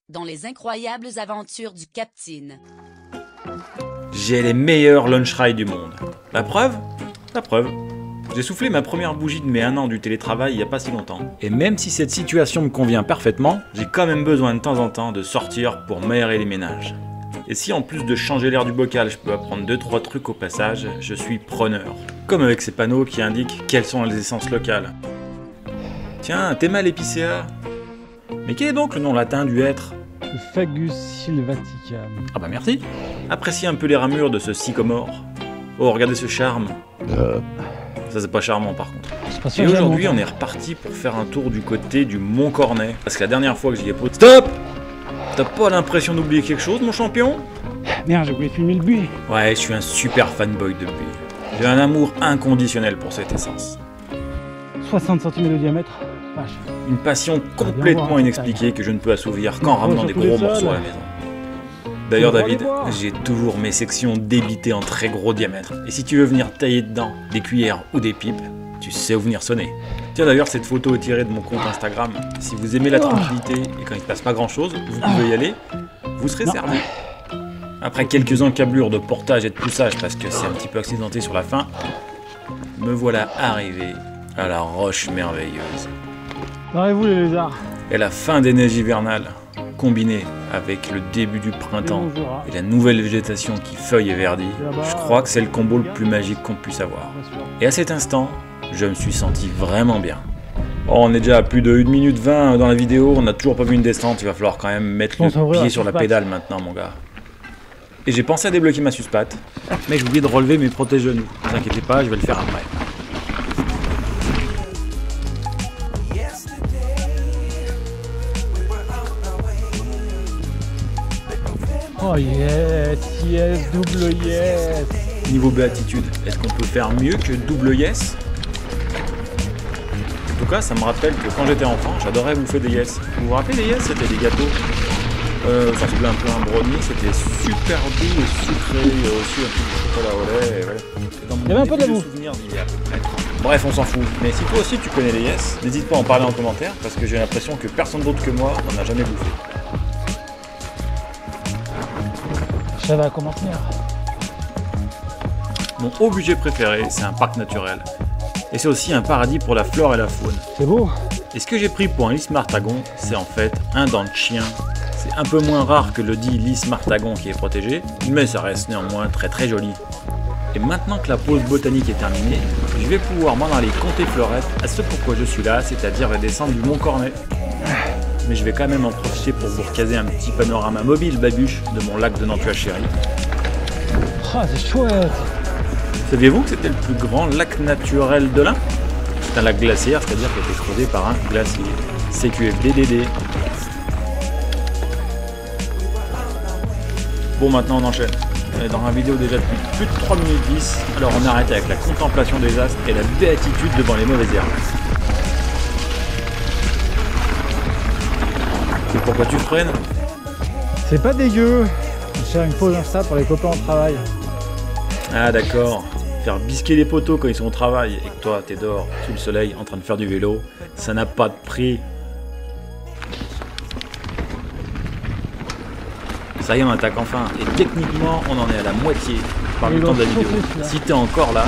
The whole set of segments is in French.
dans les incroyables aventures du Captain. J'ai les meilleurs lunch rides du monde. La preuve? La preuve. J'ai soufflé ma première bougie de mes 1 an du télétravail il n'y a pas si longtemps. Et même si cette situation me convient parfaitement, j'ai quand même besoin de temps en temps de sortir pour m'aérer les ménages. Et si en plus de changer l'air du bocal, je peux apprendre 2-3 trucs au passage, je suis preneur. Comme avec ces panneaux qui indiquent quelles sont les essences locales. Tiens, t'es mal épicéa. Mais quel est donc le nom latin du hêtre? Le Fagus sylvatica. Ah bah merci. Appréciez un peu les ramures de ce sycomore. Oh, regardez ce charme. Ça c'est pas charmant par contre. Et aujourd'hui on est reparti pour faire un tour du côté du Mont Cornet. Parce que la dernière fois que j'y ai posé... Stop! T'as pas l'impression d'oublier quelque chose mon champion? Merde, j'ai oublié de filmer le buis. Ouais, je suis un super fanboy de buis. J'ai un amour inconditionnel pour cette essence. 60 cm de diamètre. Vache. Une passion complètement inexpliquée que je ne peux assouvir qu'en ramenant des gros morceaux à la maison. D'ailleurs David, j'ai toujours mes sections débitées en très gros diamètre. Et si tu veux venir tailler dedans des cuillères ou des pipes, tu sais où venir sonner. Tiens d'ailleurs cette photo est tirée de mon compte Instagram. Si vous aimez la tranquillité et quand il ne se passe pas grand chose, vous pouvez y aller, vous serez servi. Après quelques encablures de portage et de poussage parce que c'est un petit peu accidenté sur la fin, me voilà arrivé à la roche merveilleuse. Barrez-vous les lézards. Et la fin des neiges hivernales, combinée avec le début du printemps et la nouvelle végétation qui feuille et verdit, je crois que c'est le combo le plus magique qu'on puisse avoir. Et à cet instant, je me suis senti vraiment bien. Oh, on est déjà à plus de 1 minute 20 dans la vidéo, on n'a toujours pas vu une descente, il va falloir quand même mettre le pied sur la pédale maintenant mon gars. Et j'ai pensé à débloquer ma suspate, mais j'ai oublié de relever mes protège-genoux. Ne vous inquiétez pas, je vais le faire après. Oh yes, yes, double yes. Niveau béatitude, est-ce qu'on peut faire mieux que double yes? En tout cas, ça me rappelle que quand j'étais enfant, j'adorais bouffer des yes. Vous vous rappelez des yes? C'était des gâteaux. Ça ressemblait un peu à un brownie, c'était super doux et sucré, il y a aussi un peu de chocolat au lait. Voilà. Il y avait un peu d'amour. Bref, on s'en fout. Mais si toi aussi tu connais les yes, n'hésite pas à en parler en commentaire parce que j'ai l'impression que personne d'autre que moi n'en a jamais bouffé. Ça va comment tenir. Mon haut budget préféré, c'est un parc naturel. Et c'est aussi un paradis pour la flore et la faune. C'est beau. Et ce que j'ai pris pour un lys martagon, c'est en fait un dent de chien. C'est un peu moins rare que le dit lys martagon qui est protégé, mais ça reste néanmoins très très joli. Et maintenant que la pause botanique est terminée, je vais pouvoir m'en aller compter fleurette à ce pourquoi je suis là, c'est-à-dire la descente du Mont Cornet. Mais je vais quand même en profiter pour vous recaser un petit panorama mobile babuche de mon lac de Nantua Chéri. Ah, c'est chouette. Saviez-vous que c'était le plus grand lac naturel de l'Ain? C'est un lac glaciaire, c'est-à-dire qu'il a été creusé par un glacier. CQFDDD. Bon, maintenant on enchaîne. On est dans une vidéo déjà depuis plus de 3 minutes 10, alors on arrête avec la contemplation des astres et la béatitude devant les mauvaises herbes. C'est pourquoi tu freines? C'est pas dégueu. Je vais faire une pause Insta pour les copains au travail. Ah d'accord. Faire bisquer les poteaux quand ils sont au travail et que toi t'es dehors sous le soleil en train de faire du vélo, ça n'a pas de prix. Ça y est, on attaque enfin. Et techniquement, on en est à la moitié par le temps de la vidéo. Si t'es encore là,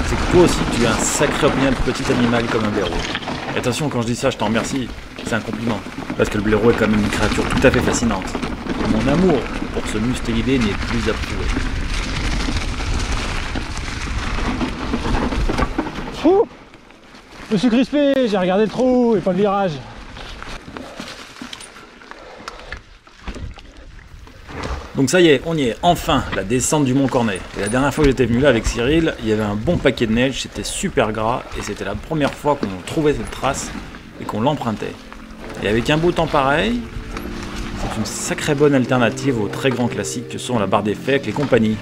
c'est que toi aussi tu es un sacré opinion de petit animal comme un blaireau. Et attention, quand je dis ça, je t'en remercie. C'est un compliment. Parce que le blaireau est quand même une créature tout à fait fascinante. Et mon amour pour ce mustélidé n'est plus à prouver. Ouh, je me suis crispé, j'ai regardé le trou et pas le virage. Donc ça y est, on y est, enfin, la descente du Mont Cornet. Et la dernière fois que j'étais venu là avec Cyril, il y avait un bon paquet de neige, c'était super gras, et c'était la première fois qu'on trouvait cette trace et qu'on l'empruntait. Et avec un beau temps pareil, c'est une sacrée bonne alternative aux très grands classiques que sont la Barre des Fècles et compagnie.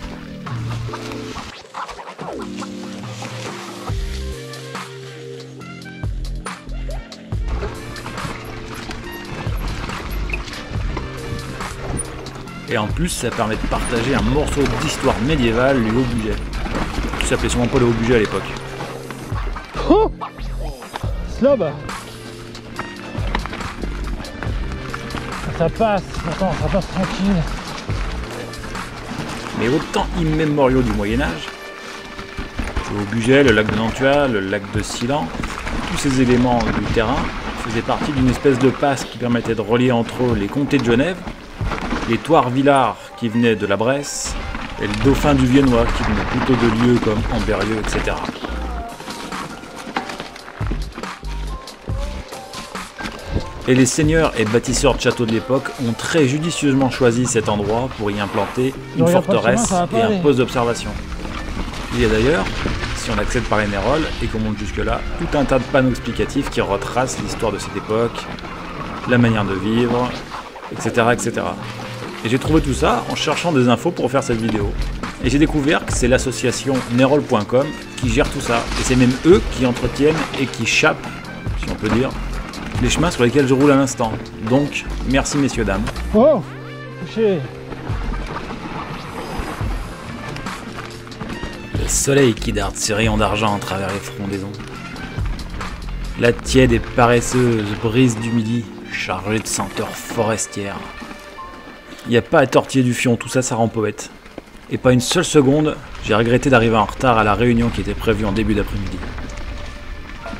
Et en plus, ça permet de partager un morceau d'histoire médiévale, le Haut-Bugey. Ça s'appelait sûrement pas le Haut-Bugey à l'époque. Oh, slob. ça passe. Attends, ça passe tranquille. Mais au temps immémoriaux du Moyen-Âge, au Bugey, le lac de Nantua, le lac de Silan, tous ces éléments du terrain faisaient partie d'une espèce de passe qui permettait de relier entre eux les comtés de Genève, les Thouars-Villars qui venaient de la Bresse, et le dauphin du Viennois qui venait plutôt de lieux comme Amberieu, etc. Et les seigneurs et bâtisseurs de châteaux de l'époque ont très judicieusement choisi cet endroit pour y implanter une forteresse et un poste d'observation. Il y a d'ailleurs, si on accède par les Mérolles et qu'on monte jusque-là, tout un tas de panneaux explicatifs qui retracent l'histoire de cette époque, la manière de vivre, etc. etc. Et j'ai trouvé tout ça en cherchant des infos pour faire cette vidéo. Et j'ai découvert que c'est l'association Mérolles.com qui gère tout ça. Et c'est même eux qui entretiennent et qui chapent, si on peut dire, les chemins sur lesquels je roule à l'instant. Donc, merci messieurs, dames. Oh, touché. Le soleil qui darde ses rayons d'argent à travers les frondaisons. La tiède et paresseuse brise du midi, chargée de senteurs forestières. Il n'y a pas à tortiller du fion, tout ça, ça rend poète. Et pas une seule seconde, j'ai regretté d'arriver en retard à la réunion qui était prévue en début d'après-midi.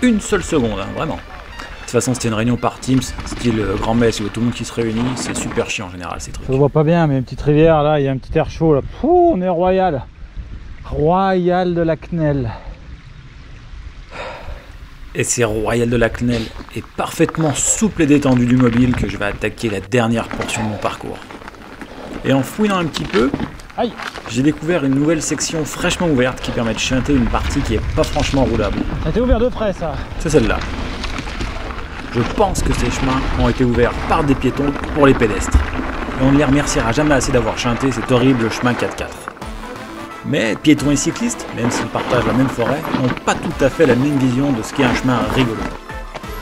Une seule seconde, hein, vraiment. De toute façon, c'était une réunion par Teams, style grand-messe, où tout le monde qui se réunit, c'est super chiant en général ces trucs. Ça se voit pas bien, mais une petite rivière là, il y a un petit air chaud là. Pouh, on est royal. Royal de la Cnel. Et c'est Royal de la Cnel et parfaitement souple et détendu du mobile que je vais attaquer la dernière portion de mon parcours. Et en fouillant un petit peu, aïe, j'ai découvert une nouvelle section fraîchement ouverte qui permet de chanter une partie qui est pas franchement roulable. Ça a été ouvert de frais ça. C'est celle-là. Je pense que ces chemins ont été ouverts par des piétons pour les pédestres. Et on ne les remerciera jamais assez d'avoir chanté cet horrible chemin 4x4. Mais piétons et cyclistes, même s'ils partagent la même forêt, n'ont pas tout à fait la même vision de ce qu'est un chemin rigolo.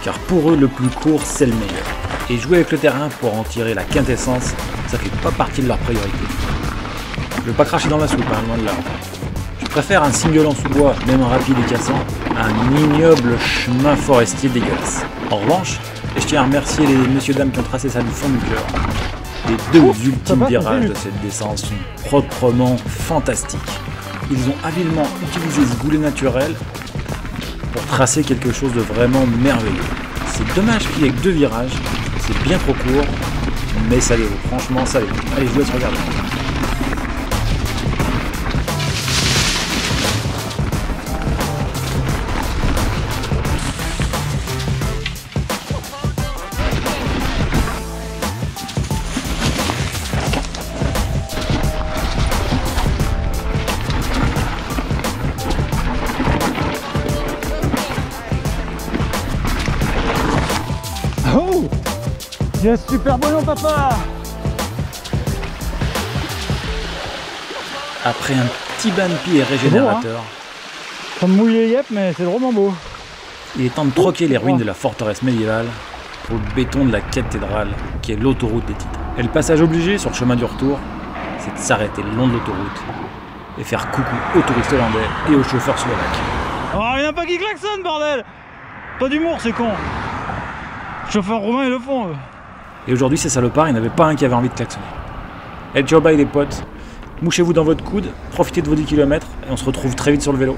Car pour eux, le plus court, c'est le meilleur. Et jouer avec le terrain pour en tirer la quintessence, ça fait pas partie de leur priorité. Je veux pas cracher dans la soupe, hein, loin de là. Je préfère un single en sous-bois, même rapide et cassant, à un ignoble chemin forestier dégueulasse. En revanche, et je tiens à remercier les messieurs-dames qui ont tracé ça du fond du cœur, les deux ultimes virages de cette descente sont proprement fantastiques. Ils ont habilement utilisé ce goulet naturel pour tracer quelque chose de vraiment merveilleux. C'est dommage qu'il n'y ait que deux virages, c'est bien trop court, mais ça les vaut, franchement ça les vaut. Allez, je vous laisse regarder. Oh, yes, super ballon papa. Après un petit bain de pied régénérateur, Ça me mouille les yep, mais c'est vraiment beau. il est temps de troquer les ruines de la forteresse médiévale pour le béton de la cathédrale qui est l'autoroute des titres. Et le passage obligé sur le chemin du retour, c'est de s'arrêter le long de l'autoroute et faire coucou aux touristes hollandais et aux chauffeurs slovaques. Oh, il n'y en a pas qui klaxonne, bordel. Pas d'humour, c'est con. Les chauffeurs roumains, ils le font, eux. Et aujourd'hui, ces salopards, il n'y en avait pas un qui avait envie de klaxonner. Et ciao bye les potes, mouchez-vous dans votre coude, profitez de vos 10 km et on se retrouve très vite sur le vélo.